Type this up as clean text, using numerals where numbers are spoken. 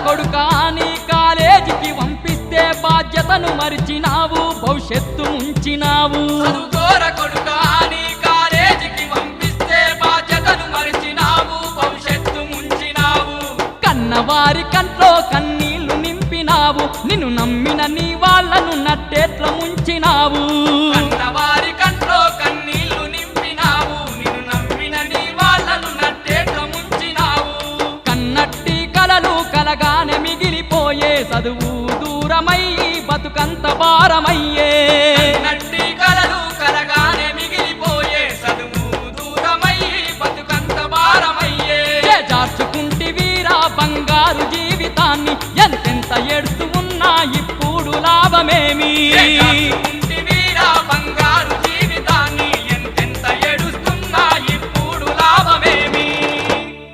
కొడుకా నీ కాలేజీకి పంపిస్తే బాధ్యతను మరిచినావు భవిష్యత్తు ఉంచినావు చదువుకోర కొడుకా నీ కాలేజీకి పంపిస్తే బాధ్యతను మరిచినావు భవిష్యత్తు ముంచినావు కన్నవారి కంట్లో కన్నీళ్లు నింపినావు నిన్ను నమ్మిన నీ వాళ్ళను నట్టేట్ల ముంచినావు కన్నవారి కంట్లో కన్నీళ్లు నింపినావు నిన్ను నమ్మిన నీ వాళ్ళను నట్టేట్ల ముంచినావు కన్నట్టి కలలు కలగానే మిగిలిపోయే చదువు దూరమయ్యి బతుకంత భారమయ్యే నట్టి కలలు కలగానే మిగిలిపోయే చదువు దూరమయ్యి బతుకంత భారమయ్యే జార్చుకుంటి వీరా బంగారు జీవితాన్ని ఎంతెంత ఎడుతూ ఉన్నా ఇప్పుడు లాభమేమి